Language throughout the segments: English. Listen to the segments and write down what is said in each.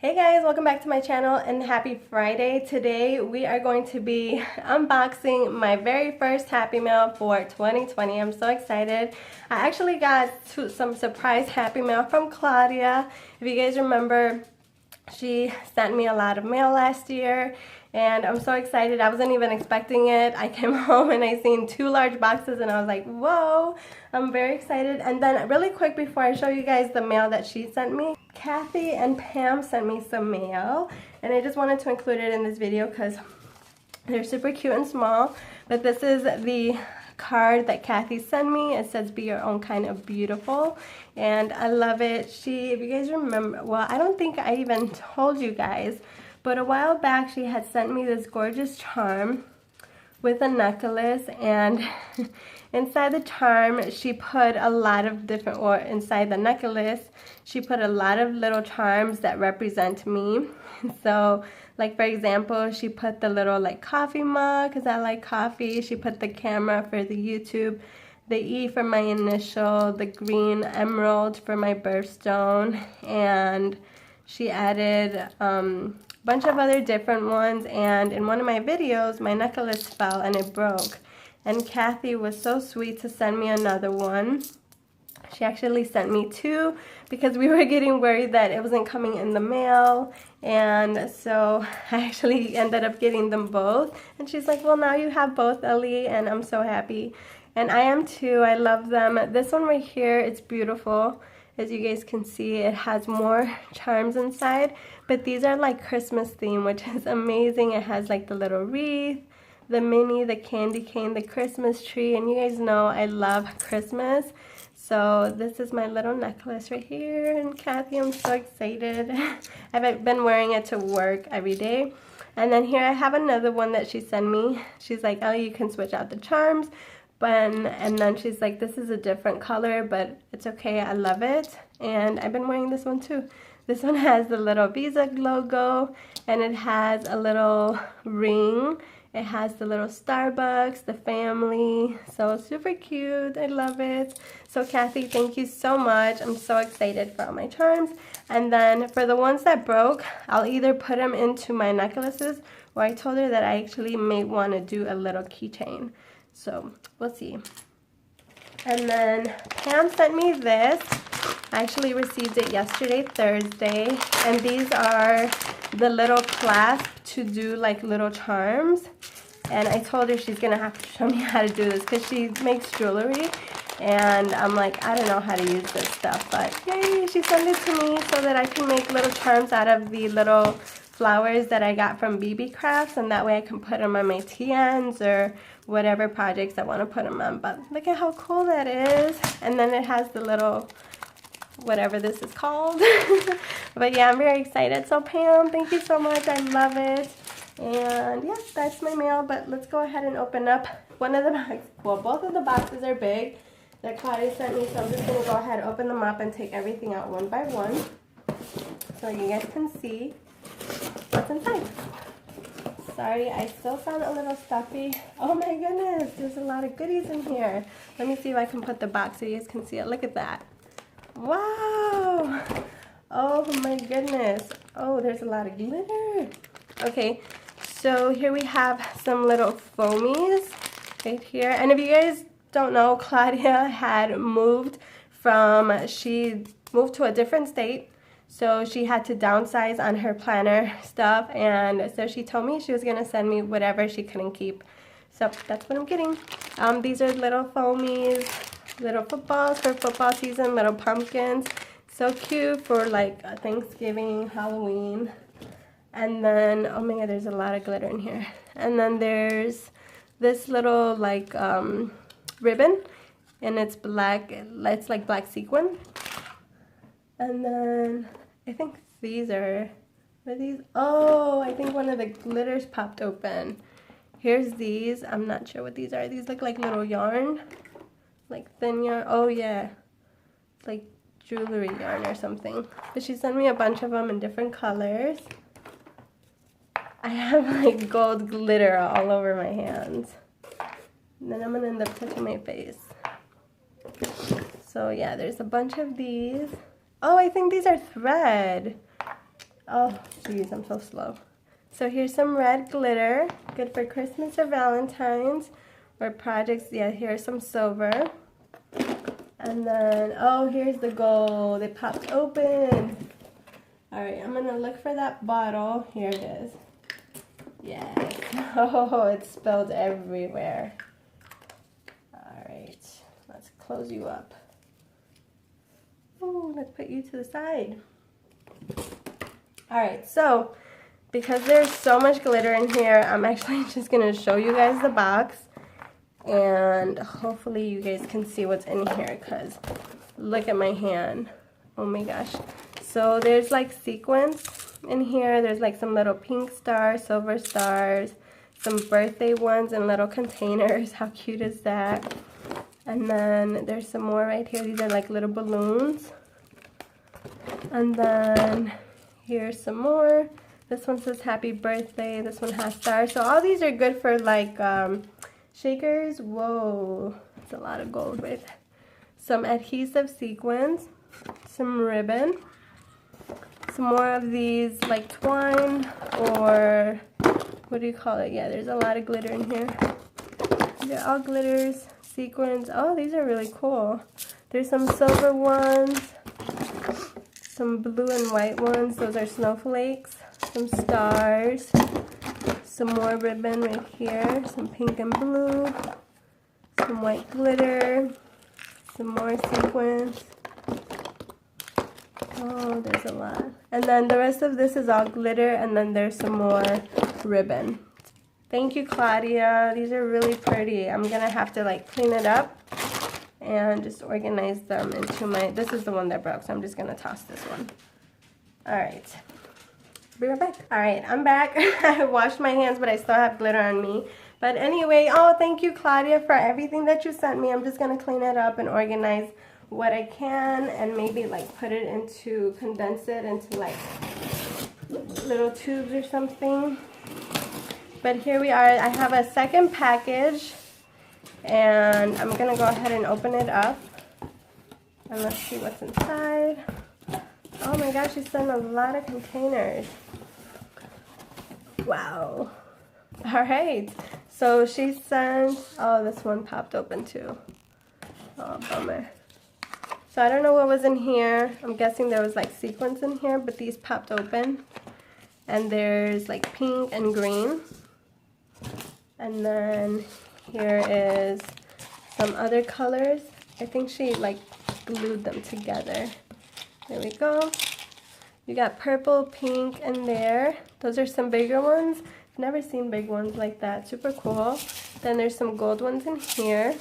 Hey guys, welcome back to my channel and happy Friday. Today we are going to be unboxing my very first Happy Mail for 2020. I'm so excited. I actually got some surprise Happy Mail from Claudia. If you guys remember, she sent me a lot of mail last year and I'm so excited. I wasn't even expecting it. I came home and I seen 2 large boxes and I was like, whoa, I'm very excited. And then really quick before I show you guys the mail that she sent me, Kathy and Pam sent me some mail and I just wanted to include it in this video because they're super cute and small. But this is the card that Kathy sent me. It says be your own kind of beautiful and I love it. If you guys remember, well, I don't think I even told you guys, but a while back she had sent me this gorgeous charm with a necklace, and inside the charm she put a lot of different, or inside the necklace she put a lot of little charms that represent me. So like for example, she put the little like coffee mug because I like coffee. She put the camera for the YouTube, the E for my initial, the green emerald for my birthstone, and she added bunch of other different ones. And in one of my videos my necklace fell and it broke, and Kathy was so sweet to send me another one. She actually sent me 2 because we were getting worried that it wasn't coming in the mail, and so I actually ended up getting them both. And she's like, well, now you have both, Ellie, and I'm so happy. And I am too. I love them. This one right here, it's beautiful. As you guys can see, it has more charms inside, but these are like Christmas theme, which is amazing. It has like the little wreath, the mini, the candy cane, the Christmas tree, and you guys know I love Christmas. So this is my little necklace right here, and Kathy, I'm so excited. I've been wearing it to work every day. And then here I have another one that she sent me. She's like, oh, you can switch out the charms. And then she's like, this is a different color, but it's okay, I love it. And I've been wearing this one too. This one has the little Visa logo, and it has a little ring. It has the little Starbucks, the family, so super cute. I love it. So Kathy, thank you so much. I'm so excited for all my charms. And then for the ones that broke, I'll either put them into my necklaces, or I told her that I actually may want to do a little keychain. So we'll see. And then Pam sent me this. I actually received it yesterday, Thursday, and these are the little clasp to do like little charms. And I told her she's gonna have to show me how to do this because she makes jewelry, and I'm like, I don't know how to use this stuff, but yay, she sent it to me so that I can make little charms out of the little flowers that I got from BB Crafts, and that way I can put them on my TNs or whatever projects I want to put them on. But look at how cool that is. And then it has the little whatever this is called. But yeah, I'm very excited. So Pam, thank you so much. I love it. And yeah, that's my mail. But let's go ahead and open up one of the boxes. Well, both of the boxes are big that Claudia sent me, so I'm just going to go ahead and open them up and take everything out one by one so you guys can see what's inside. Sorry, I still sound a little stuffy. Oh my goodness, there's a lot of goodies in here. Let me see if I can put the box so you guys can see it. Look at that. Wow. Oh my goodness. Oh, there's a lot of glitter. Okay, so here we have some little foamies right here. And if you guys don't know, Claudia had moved she moved to a different state. So she had to downsize on her planner stuff, and so she told me she was going to send me whatever she couldn't keep. So that's what I'm getting. These are little foamies, little footballs for football season, little pumpkins. So cute for like Thanksgiving, Halloween. And then, oh my god, there's a lot of glitter in here. And then there's this little like ribbon, and it's black. It's like black sequin. And then I think these are these? Oh, I think one of the glitters popped open. Here's these. I'm not sure what these are. These look like little yarn, like thin yarn. Oh yeah, it's like jewelry yarn or something. But she sent me a bunch of them in different colors. I have like gold glitter all over my hands. And then I'm gonna end up touching my face. So yeah, there's a bunch of these. Oh, I think these are thread. Oh, geez, I'm so slow. So here's some red glitter, good for Christmas or Valentine's or projects. Yeah, here's some silver. And then, oh, here's the gold. It popped open. All right, I'm gonna look for that bottle. Here it is. Yes. Oh, it's spilled everywhere. All right, let's close you up. Oh, let's put you to the side. All right, so because there's so much glitter in here, I'm actually just gonna show you guys the box, and hopefully you guys can see what's in here, because look at my hand. Oh my gosh. So there's like sequins in here. There's like some little pink stars, silver stars, some birthday ones in little containers. How cute is that? And then there's some more right here. These are like little balloons. And then here's some more. This one says happy birthday. This one has stars. So all these are good for like shakers. Whoa, that's a lot of gold right there. Some adhesive sequins, some ribbon, some more of these like twine, or what do you call it? Yeah, there's a lot of glitter in here. They're all glitters, sequins. Oh, these are really cool. There's some silver ones, some blue and white ones. Those are snowflakes. Some stars, some more ribbon right here, some pink and blue, some white glitter, some more sequins. Oh, there's a lot. And then the rest of this is all glitter, and then there's some more ribbon. Thank you, Claudia. These are really pretty. I'm gonna have to like clean it up and just organize them into my, this is the one that broke, so I'm just gonna toss this one. All right, be right back. All right, I'm back. I washed my hands, but I still have glitter on me. But anyway, oh, thank you, Claudia, for everything that you sent me. I'm just gonna clean it up and organize what I can, and maybe like put it into, condense it into like little tubes or something. But here we are. I have a second package, and I'm gonna go ahead and open it up, and let's see what's inside. Oh my gosh, she sent a lot of containers. Wow. All right, so she sent, oh, this one popped open too. Oh, bummer. So I don't know what was in here. I'm guessing there was like sequins in here, but these popped open. And there's like pink and green. And then here is some other colors. I think she like glued them together. There we go. You got purple, pink in there. Those are some bigger ones. I've never seen big ones like that. Super cool. Then there's some gold ones in here.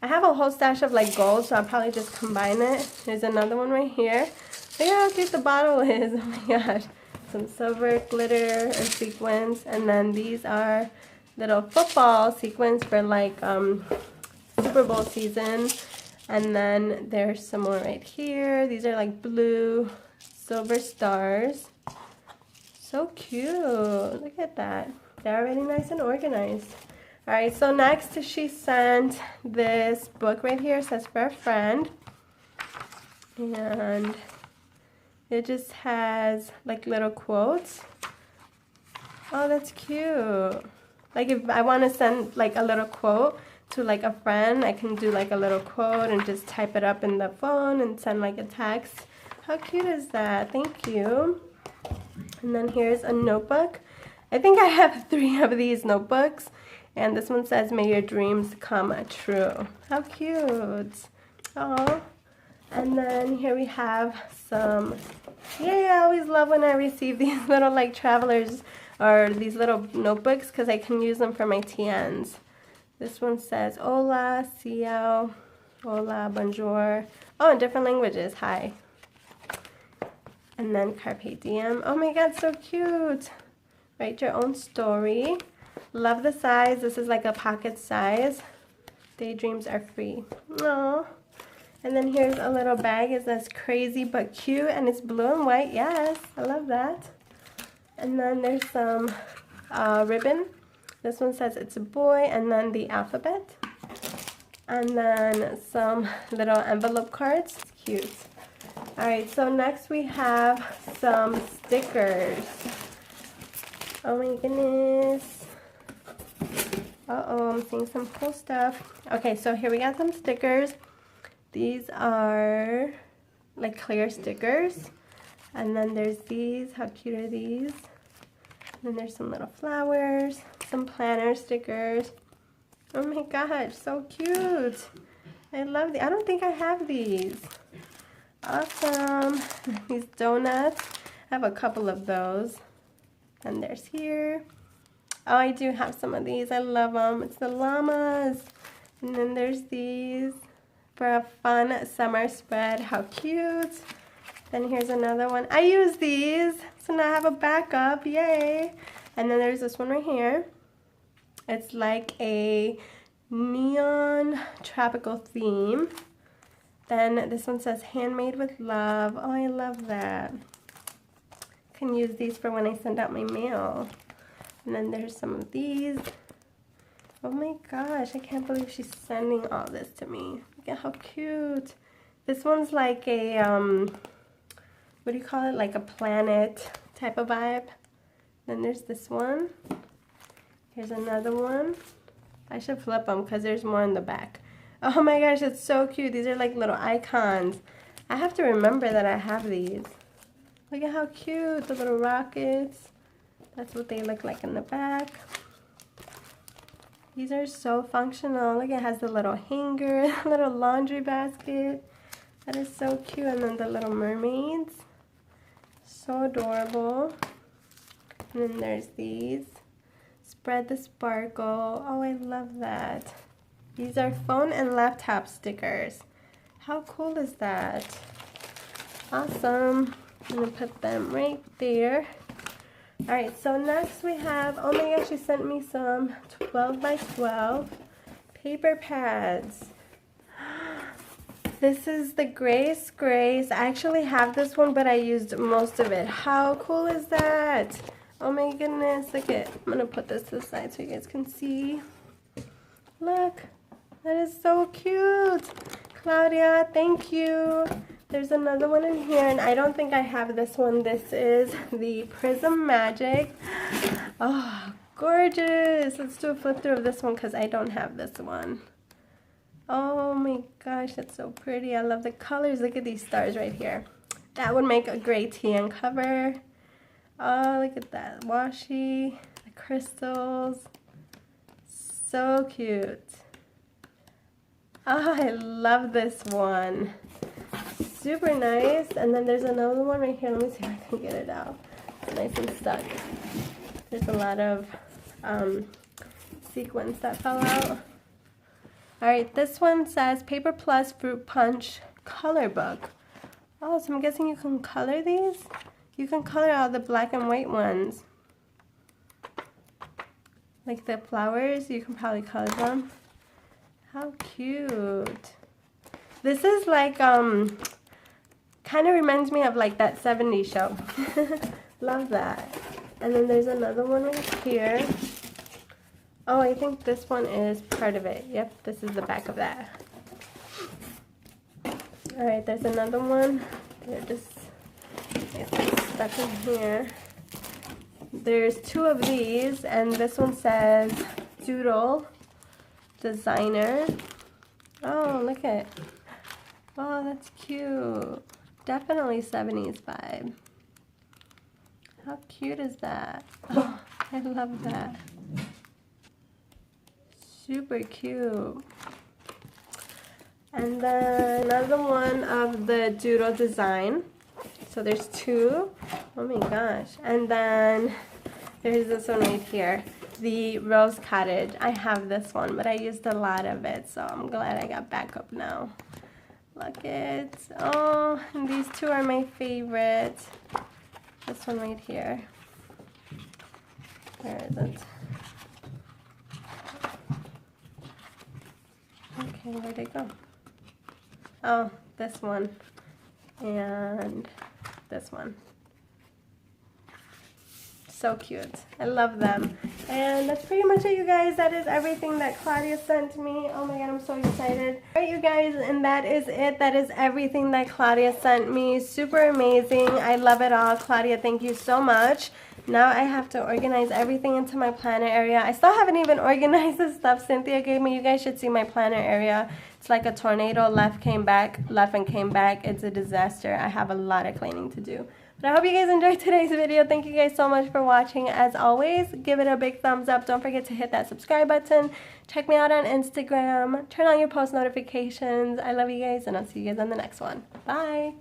I have a whole stash of like gold, so I'll probably just combine it. There's another one right here. Look at how cute the bottle is. Oh my gosh. Some silver glitter or sequins. And then these are little football sequins for like Super Bowl season. And then there's some more right here. These are like blue, silver stars. So cute. Look at that. They're already nice and organized. Alright, so next she sent this book right here. It says for a friend. And it just has like little quotes. Oh, that's cute. Like if I want to send like a little quote to like a friend, I can do like a little quote and just type it up in the phone and send like a text. How cute is that? Thank you. And then here's a notebook. I think I have 3 of these notebooks. And this one says, may your dreams come true. How cute. Oh. And then here we have some, yay, I always love when I receive these little like travelers or these little notebooks, because I can use them for my TNs. This one says, hola, ciao, hola, bonjour. Oh, in different languages, hi. And then carpe diem. Oh my god, so cute. Write your own story. Love the size. This is like a pocket size. Daydreams are free. Aww. And then here's a little bag. It says crazy but cute, and it's blue and white. Yes, I love that. And then there's some ribbon. This one says it's a boy, and then the alphabet. And then some little envelope cards. It's cute. Alright, so next we have some stickers. Oh my goodness. Uh-oh, I'm seeing some cool stuff. Okay, so here we got some stickers. These are like clear stickers. And then there's these. How cute are these? And then there's some little flowers, some planner stickers. Oh my gosh, so cute. I love these. I don't think I have these. Awesome. These donuts. I have a couple of those. And there's here. Oh, I do have some of these. I love them. It's the llamas. And then there's these for a fun summer spread. How cute. Then here's another one. I use these, so now I have a backup. Yay. And then there's this one right here. It's like a neon tropical theme. Then this one says handmade with love. Oh, I love that. Can use these for when I send out my mail. And then there's some of these. Oh my gosh, I can't believe she's sending all this to me. Look at how cute. This one's like a, what do you call it? Like a planet type of vibe. Then there's this one. Here's another one. I should flip them because there's more in the back. Oh my gosh, it's so cute. These are like little icons. I have to remember that I have these. Look at how cute, the little rockets. That's what they look like in the back. These are so functional. Look, it has the little hanger, little laundry basket. That is so cute. And then the little mermaids. So adorable. And then there's these. Spread the sparkle. Oh, I love that. These are phone and laptop stickers. How cool is that? Awesome. I'm gonna put them right there. Alright, so next we have, oh my gosh, she sent me some 12 by 12 paper pads. This is the Grace Grace. I actually have this one, but I used most of it. How cool is that? Oh my goodness, look at, I'm gonna put this to the side so you guys can see. Look, that is so cute. Claudia, thank you. There's another one in here, and I don't think I have this one. This is the Prism Magic. Oh, gorgeous. Let's do a flip through of this one because I don't have this one. Oh my gosh, that's so pretty. I love the colors. Look at these stars right here. That would make a great TN cover. Oh, look at that washi, the crystals. So cute. Oh, I love this one. Super nice. And then there's another one right here. Let me see if I can get it out. It's nice and stuck. There's a lot of sequins that fell out. Alright, this one says Paper Plus Fruit Punch Color Book. Oh, so I'm guessing you can color these? You can color all the black and white ones. Like the flowers, you can probably color them. How cute. This is like, kind of reminds me of like that 70s show. Love that. And then there's another one right here. Oh, I think this one is part of it. Yep, this is the back of that. Alright, there's another one. They're just stuck in here. There's two of these, and this one says Doodle Designer. Oh, look at it. Oh, that's cute. Definitely 70s vibe. How cute is that? Oh, I love that. Super cute. And then another one of the Doodle design. So there's two. Oh my gosh. And then there's this one right here. The Rose Cottage. I have this one, but I used a lot of it, so I'm glad I got backup now. Look it. Oh, and these two are my favorite. This one right here. Where is it? Okay, where'd it go? Oh, this one. And this one. so cute. I love them. And that's pretty much it, you guys. That is everything that Claudia sent me. Oh my god, I'm so excited. Alright, you guys, and that is it. That is everything that Claudia sent me. Super amazing. I love it all. Claudia, thank you so much. Now I have to organize everything into my planner area. I still haven't even organized the stuff Cynthia gave me. You guys should see my planner area. It's like a tornado, left and came back. It's a disaster. I have a lot of cleaning to do. But I hope you guys enjoyed today's video. Thank you guys so much for watching. As always, give it a big thumbs up. Don't forget to hit that subscribe button. Check me out on Instagram. Turn on your post notifications. I love you guys, and I'll see you guys on the next one. Bye.